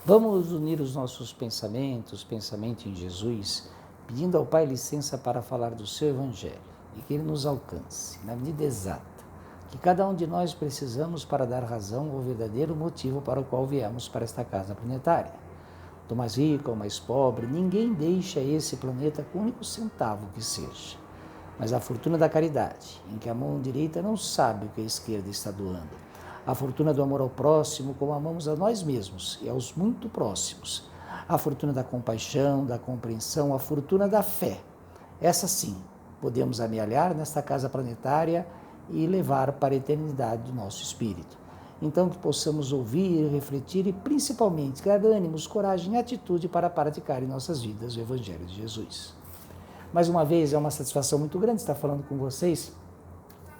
Vamos unir os nossos pensamentos, pensamento em Jesus, pedindo ao Pai licença para falar do seu Evangelho e que Ele nos alcance, na medida exata, que cada um de nós precisamos para dar razão ao verdadeiro motivo para o qual viemos para esta casa planetária. Do mais rico ao mais pobre, ninguém deixa esse planeta com um único centavo que seja. Mas a fortuna da caridade, em que a mão direita não sabe o que a esquerda está doando, a fortuna do amor ao próximo, como amamos a nós mesmos e aos muito próximos, a fortuna da compaixão, da compreensão, a fortuna da fé. Essa sim, podemos amealhar nesta casa planetária e levar para a eternidade do nosso espírito. Então que possamos ouvir, refletir e principalmente criar ânimos, coragem e atitude para praticar em nossas vidas o Evangelho de Jesus. Mais uma vez, é uma satisfação muito grande estar falando com vocês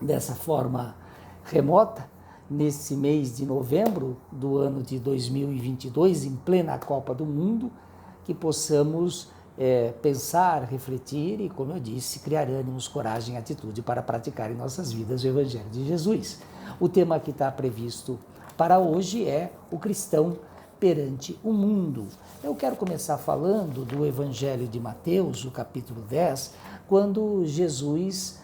dessa forma remota, nesse mês de novembro do ano de 2022, em plena Copa do Mundo, que possamos pensar, refletir e, como eu disse, criar ânimos, coragem e atitude para praticar em nossas vidas o Evangelho de Jesus. O tema que está previsto para hoje é o cristão perante o mundo. Eu quero começar falando do Evangelho de Mateus, o capítulo 10, quando Jesus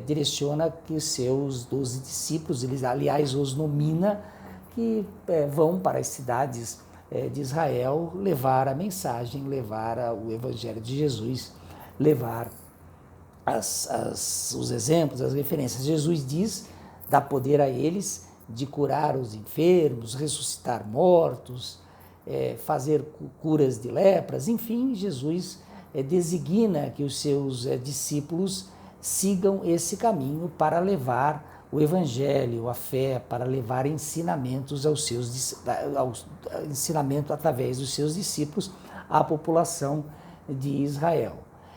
direciona que os seus 12 discípulos, ele aliás os nomina, que vão para as cidades de Israel levar a mensagem, levar o Evangelho de Jesus, levar os exemplos, as referências. Jesus diz, dá poder a eles de curar os enfermos, ressuscitar mortos, fazer curas de lepras, enfim, Jesus designa que os seus discípulos sigam esse caminho para levar o Evangelho, a fé, para levar ensinamentos ensinamento através dos seus discípulos à população de Israel.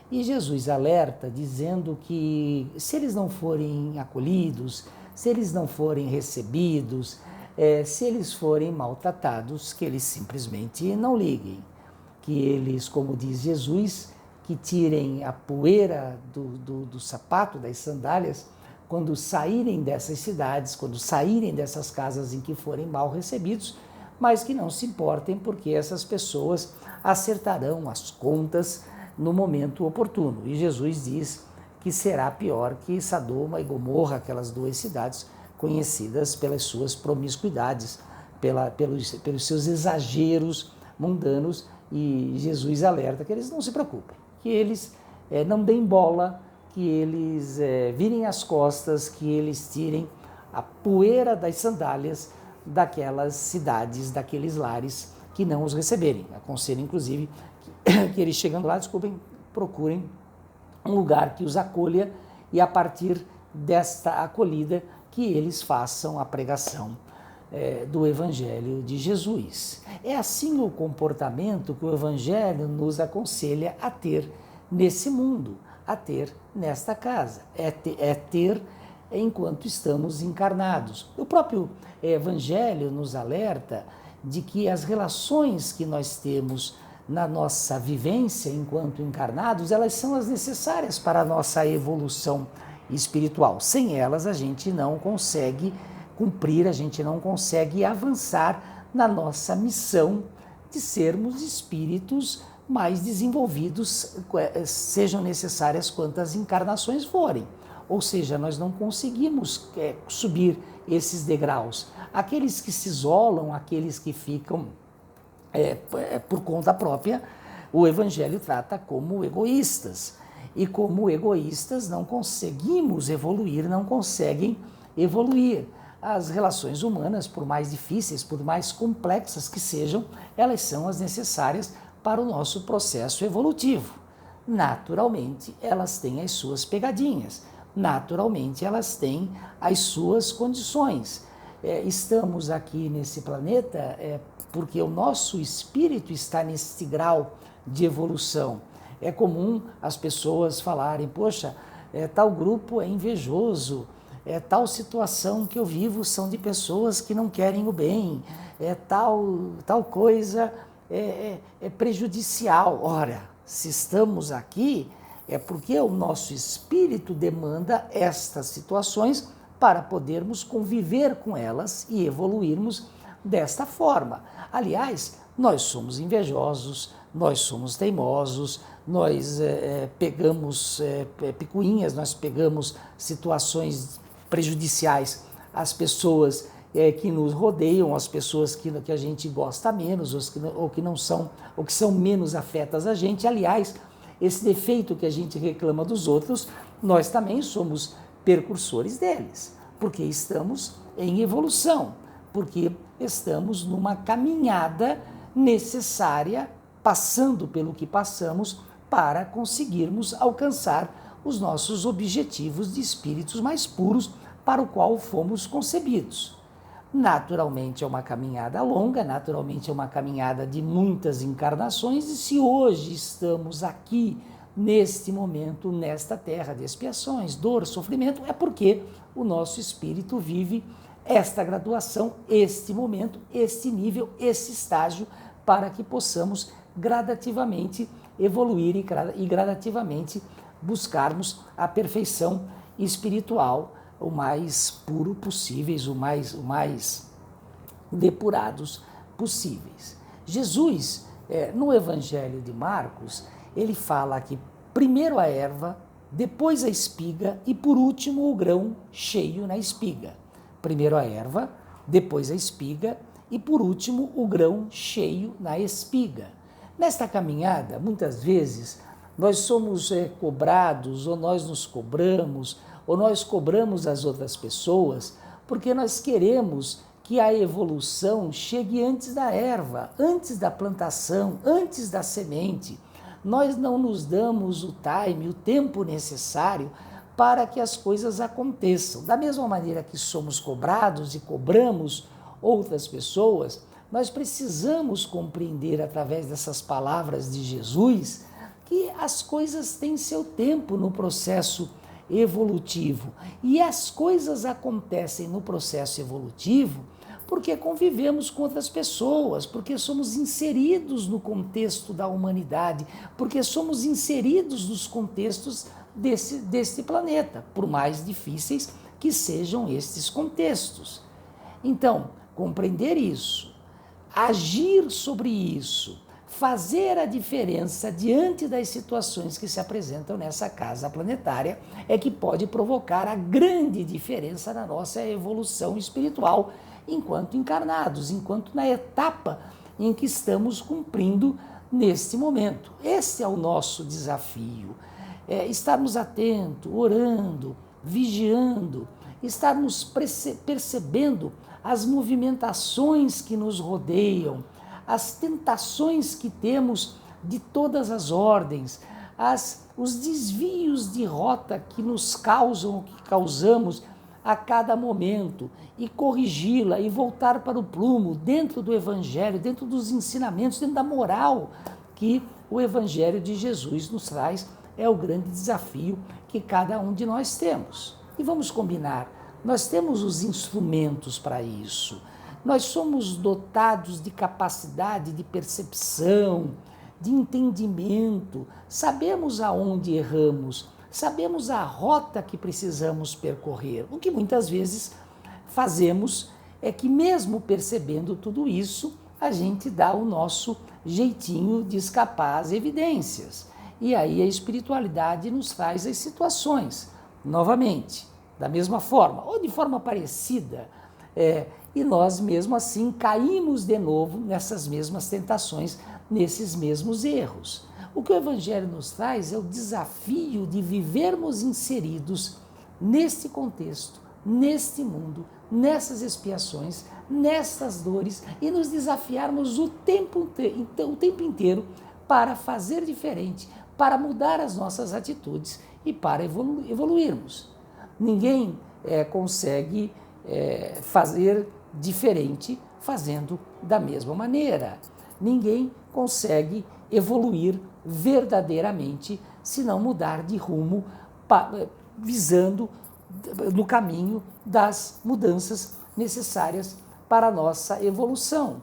E Jesus alerta dizendo que se eles não forem acolhidos, se eles não forem recebidos, se eles forem maltratados, que eles simplesmente não liguem, que eles, como diz Jesus, que tirem a poeira do sapato, das sandálias, quando saírem dessas cidades, quando saírem dessas casas em que forem mal recebidos, mas que não se importem, porque essas pessoas acertarão as contas no momento oportuno. E Jesus diz que será pior que Sodoma e Gomorra, aquelas duas cidades conhecidas pelas suas promiscuidades, pelos seus exageros mundanos, e Jesus alerta que eles não se preocupem, que eles não deem bola, que eles virem as costas, que eles tirem a poeira das sandálias daquelas cidades, daqueles lares que não os receberem. Aconselho, inclusive, que eles chegando lá, procurem um lugar que os acolha e a partir desta acolhida que eles façam a pregação do Evangelho de Jesus. É assim o comportamento que o Evangelho nos aconselha a ter nesse mundo, a ter nesta casa, é ter enquanto estamos encarnados. O próprio Evangelho nos alerta de que as relações que nós temos na nossa vivência enquanto encarnados, elas são as necessárias para a nossa evolução espiritual. Sem elas, a gente não consegue cumprir, a gente não consegue avançar na nossa missão de sermos espíritos mais desenvolvidos, sejam necessárias quantas encarnações forem. Ou seja, nós não conseguimos subir esses degraus. Aqueles que se isolam, aqueles que ficam por conta própria, o Evangelho trata como egoístas. E como egoístas não conseguimos evoluir, não conseguem evoluir. As relações humanas, por mais difíceis, por mais complexas que sejam, elas são as necessárias para o nosso processo evolutivo. Naturalmente, elas têm as suas pegadinhas. Naturalmente, elas têm as suas condições. Estamos aqui nesse planeta porque o nosso espírito está nesse grau de evolução. É comum as pessoas falarem, poxa, tal grupo é invejoso, tal situação que eu vivo são de pessoas que não querem o bem, tal coisa é prejudicial. Ora, se estamos aqui, é porque o nosso espírito demanda estas situações para podermos conviver com elas e evoluirmos desta forma. Aliás, nós somos invejosos, nós somos teimosos, nós pegamos picuinhas, nós pegamos situações prejudiciais às pessoas que nos rodeiam, às pessoas que a gente gosta menos, ou que são menos afetas a gente. Aliás, esse defeito que a gente reclama dos outros, nós também somos precursores deles, porque estamos em evolução, porque estamos numa caminhada necessária, passando pelo que passamos, para conseguirmos alcançar os nossos objetivos de espíritos mais puros para o qual fomos concebidos. Naturalmente é uma caminhada longa, naturalmente é uma caminhada de muitas encarnações, e se hoje estamos aqui, neste momento, nesta terra de expiações, dor, sofrimento, é porque o nosso espírito vive esta graduação, este momento, este nível, esse estágio, para que possamos gradativamente evoluir e gradativamente buscarmos a perfeição espiritual o mais puro possíveis, o mais depurados possíveis. Jesus, no Evangelho de Marcos, ele fala que primeiro a erva, depois a espiga e por último o grão cheio na espiga. Primeiro a erva, depois a espiga e por último o grão cheio na espiga. Nesta caminhada, muitas vezes, nós somos cobrados, ou nós nos cobramos, ou nós cobramos as outras pessoas, porque nós queremos que a evolução chegue antes da erva, antes da plantação, antes da semente. Nós não nos damos o time, o tempo necessário para que as coisas aconteçam. Da mesma maneira que somos cobrados e cobramos outras pessoas, nós precisamos compreender através dessas palavras de Jesus que as coisas têm seu tempo no processo evolutivo. E as coisas acontecem no processo evolutivo porque convivemos com outras pessoas, porque somos inseridos no contexto da humanidade, porque somos inseridos nos contextos deste planeta, por mais difíceis que sejam estes contextos. Então, compreender isso, agir sobre isso, fazer a diferença diante das situações que se apresentam nessa casa planetária é que pode provocar a grande diferença na nossa evolução espiritual enquanto encarnados, enquanto na etapa em que estamos cumprindo neste momento. Esse é o nosso desafio, estarmos atentos, orando, vigiando, estarmos percebendo as movimentações que nos rodeiam, as tentações que temos de todas as ordens, os desvios de rota que nos causam, que causamos a cada momento, e corrigi-la e voltar para o prumo dentro do Evangelho, dentro dos ensinamentos, dentro da moral que o Evangelho de Jesus nos traz, é o grande desafio que cada um de nós temos. E vamos combinar, nós temos os instrumentos para isso. Nós somos dotados de capacidade de percepção, de entendimento, sabemos aonde erramos, sabemos a rota que precisamos percorrer. O que muitas vezes fazemos é que, mesmo percebendo tudo isso, a gente dá o nosso jeitinho de escapar às evidências. E aí a espiritualidade nos traz as situações, novamente, da mesma forma, ou de forma parecida, e nós mesmo assim caímos de novo nessas mesmas tentações, nesses mesmos erros. O que o Evangelho nos traz é o desafio de vivermos inseridos neste contexto, neste mundo, nessas expiações, nessas dores, e nos desafiarmos o tempo inteiro para fazer diferente, para mudar as nossas atitudes e para evoluirmos. Ninguém consegue fazer diferente fazendo da mesma maneira. Ninguém consegue evoluir verdadeiramente se não mudar de rumo, visando no caminho das mudanças necessárias para a nossa evolução.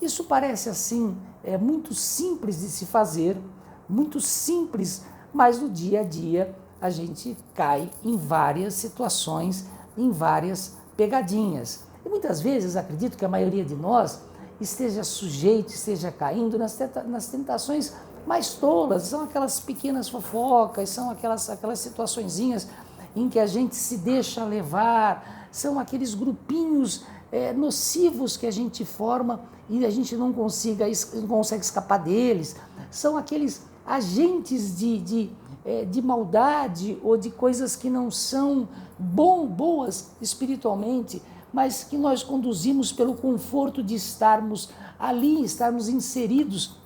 Isso parece assim muito simples de se fazer, muito simples, mas no dia a dia a gente cai em várias situações, em várias pegadinhas. E muitas vezes acredito que a maioria de nós esteja sujeito, esteja caindo nas tentações mais tolas. São aquelas pequenas fofocas, são aquelas situaçõezinhas em que a gente se deixa levar, são aqueles grupinhos nocivos que a gente forma e a gente não consegue escapar deles. São aqueles agentes de maldade ou de coisas que não são boas espiritualmente, mas que nós conduzimos pelo conforto de estarmos ali, estarmos inseridos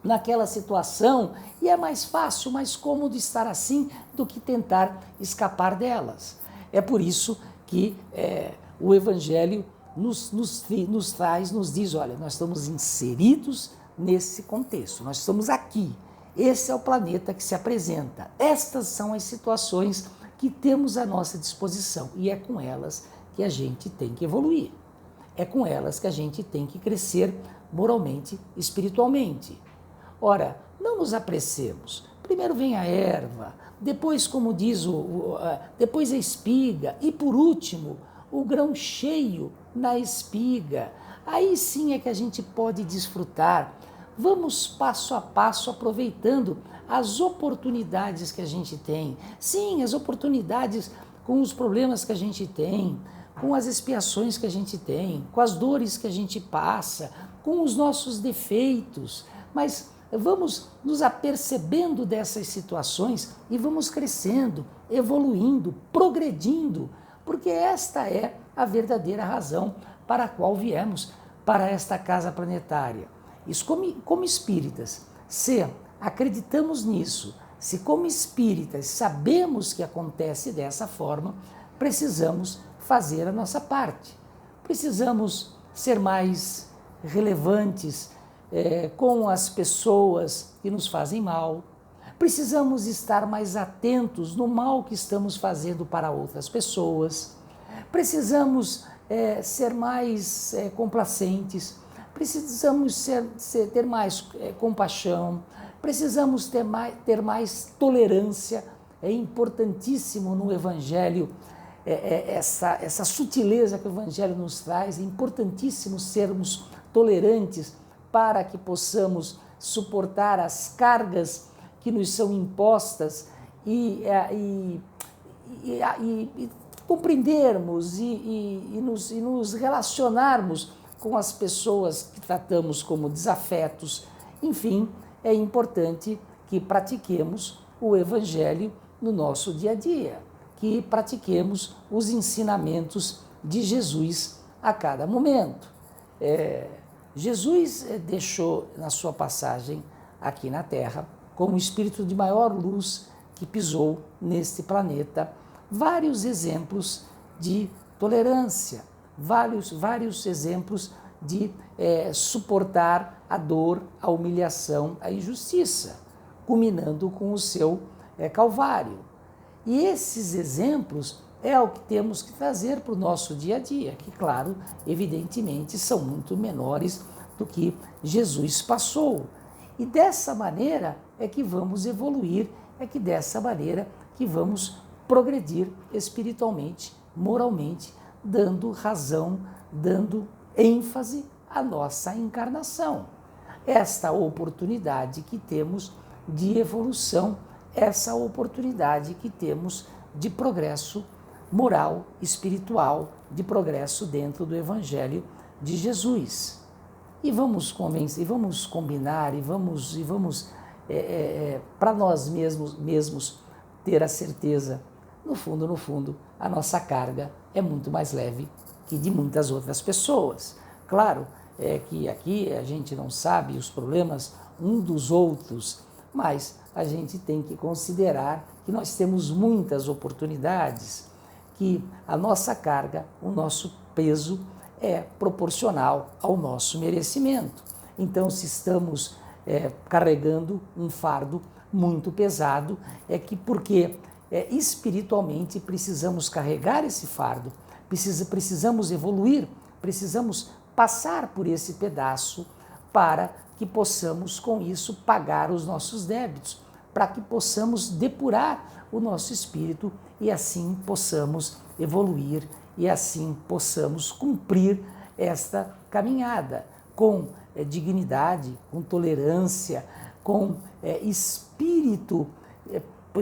naquela situação, e é mais fácil, mais cômodo estar assim do que tentar escapar delas. É por isso que o Evangelho nos diz, olha, nós estamos inseridos nesse contexto, nós estamos aqui, esse é o planeta que se apresenta, estas são as situações que temos à nossa disposição, e é com elas que a gente tem que evoluir, é com elas que a gente tem que crescer moralmente, espiritualmente. Ora, não nos apressemos. Primeiro vem a erva, depois, como diz depois a espiga e, por último, o grão cheio na espiga. Aí sim é que a gente pode desfrutar. Vamos passo a passo aproveitando as oportunidades que a gente tem. Sim, as oportunidades com os problemas que a gente tem, com as expiações que a gente tem, com as dores que a gente passa, com os nossos defeitos, mas vamos nos apercebendo dessas situações e vamos crescendo, evoluindo, progredindo, porque esta é a verdadeira razão para a qual viemos para esta casa planetária. Isso como espíritas, se acreditamos nisso, se como espíritas sabemos que acontece dessa forma, precisamos fazer a nossa parte. Precisamos ser mais relevantes com as pessoas que nos fazem mal. Precisamos estar mais atentos no mal que estamos fazendo para outras pessoas. Precisamos ser mais complacentes. Precisamos ter mais compaixão. Precisamos ter mais tolerância. É importantíssimo no Evangelho essa sutileza que o Evangelho nos traz. É importantíssimo sermos tolerantes para que possamos suportar as cargas que nos são impostas e compreendermos e nos relacionarmos com as pessoas que tratamos como desafetos. Enfim, é importante que pratiquemos o Evangelho no nosso dia a dia, que pratiquemos os ensinamentos de Jesus a cada momento. Jesus deixou na sua passagem aqui na Terra, como o espírito de maior luz que pisou neste planeta, vários exemplos de tolerância, vários exemplos de suportar a dor, a humilhação, a injustiça, culminando com o seu Calvário. E esses exemplos é o que temos que trazer para o nosso dia a dia, que, claro, evidentemente, são muito menores do que Jesus passou. E dessa maneira é que vamos evoluir, é que dessa maneira que vamos progredir espiritualmente, moralmente, dando razão, dando ênfase à nossa encarnação. Esta oportunidade que temos de evolução, essa oportunidade que temos de progresso moral, espiritual, de progresso dentro do Evangelho de Jesus. E vamos combinar, e vamos para nós mesmos ter a certeza, no fundo, a nossa carga é muito mais leve que de muitas outras pessoas. Claro, que aqui a gente não sabe os problemas um dos outros, mas a gente tem que considerar que nós temos muitas oportunidades, que a nossa carga, o nosso peso é proporcional ao nosso merecimento. Então, se estamos carregando um fardo muito pesado, é que porque espiritualmente precisamos carregar esse fardo, precisamos evoluir, precisamos passar por esse pedaço para que possamos, com isso, pagar os nossos débitos, para que possamos depurar o nosso espírito e assim possamos evoluir e assim possamos cumprir esta caminhada com dignidade, com tolerância, com espírito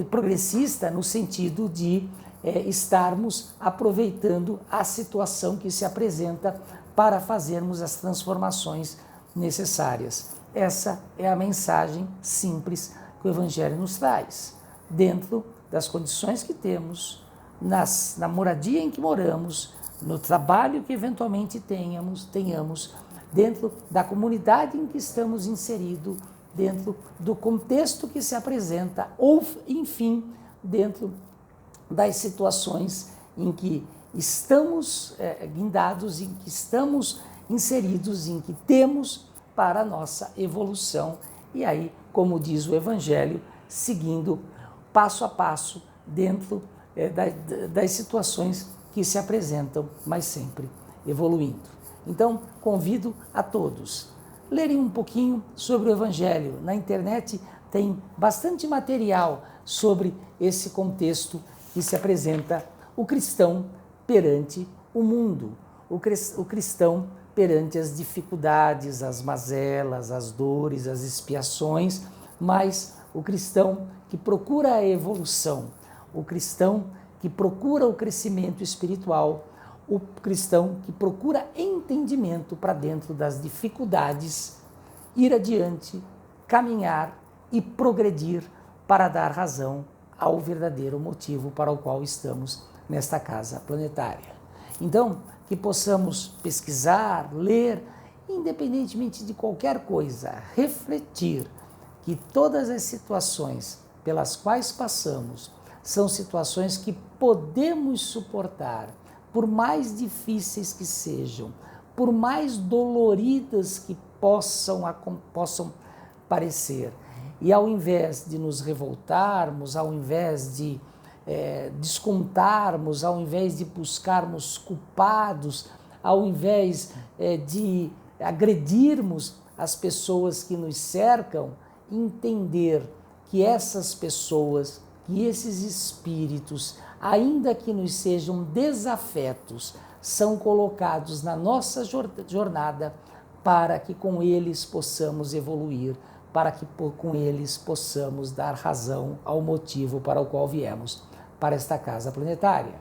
progressista, no sentido de estarmos aproveitando a situação que se apresenta para fazermos as transformações necessárias. Essa é a mensagem simples que o Evangelho nos traz. Dentro das condições que temos, na moradia em que moramos, no trabalho que eventualmente tenhamos, dentro da comunidade em que estamos inseridos, dentro do contexto que se apresenta, ou, enfim, dentro das situações em que estamos guindados, em que estamos inseridos, em que temos para a nossa evolução. E aí, como diz o Evangelho, seguindo passo a passo dentro das situações que se apresentam, mas sempre evoluindo. Então, convido a todos a lerem um pouquinho sobre o Evangelho. Na internet tem bastante material sobre esse contexto que se apresenta o cristão perante o mundo, o cristão perante as dificuldades, as mazelas, as dores, as expiações, mas o cristão que procura a evolução, o cristão que procura o crescimento espiritual, o cristão que procura entendimento para dentro das dificuldades, ir adiante, caminhar e progredir para dar razão ao verdadeiro motivo para o qual estamos nesta casa planetária. Então, que possamos pesquisar, ler, independentemente de qualquer coisa, refletir que todas as situações pelas quais passamos são situações que podemos suportar, por mais difíceis que sejam, por mais doloridas que possam parecer. E ao invés de nos revoltarmos, ao invés de descontarmos, ao invés de buscarmos culpados, ao invés de agredirmos as pessoas que nos cercam, entender que essas pessoas, que esses espíritos, ainda que nos sejam desafetos, são colocados na nossa jornada para que com eles possamos evoluir, para que com eles possamos dar razão ao motivo para o qual viemos para esta casa planetária.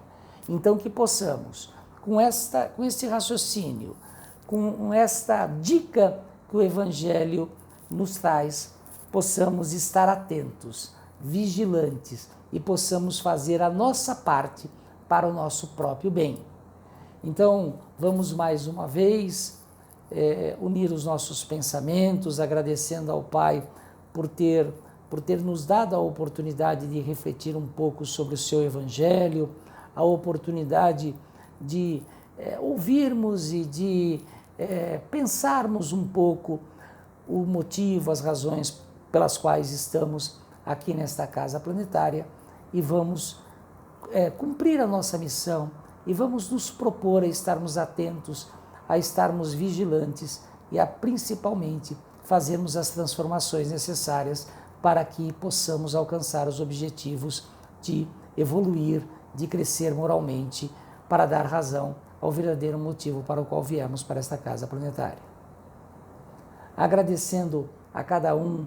Então que possamos, com este raciocínio, com esta dica que o Evangelho nos traz, possamos estar atentos, vigilantes e possamos fazer a nossa parte para o nosso próprio bem. Então, vamos mais uma vez unir os nossos pensamentos, agradecendo ao Pai por ter nos dado a oportunidade de refletir um pouco sobre o seu Evangelho, a oportunidade de ouvirmos e de pensarmos um pouco o motivo, as razões pelas quais estamos aqui nesta casa planetária e vamos cumprir a nossa missão e vamos nos propor a estarmos atentos, a estarmos vigilantes e a principalmente fazermos as transformações necessárias para que possamos alcançar os objetivos de evoluir, de crescer moralmente, para dar razão ao verdadeiro motivo para o qual viemos para esta casa planetária. Agradecendo a cada um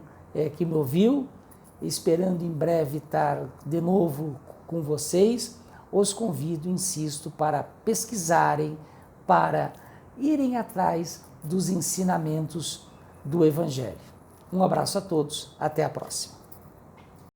que me ouviu, esperando em breve estar de novo com vocês, os convido, insisto, para pesquisarem, para irem atrás dos ensinamentos do Evangelho. Um abraço a todos, até a próxima.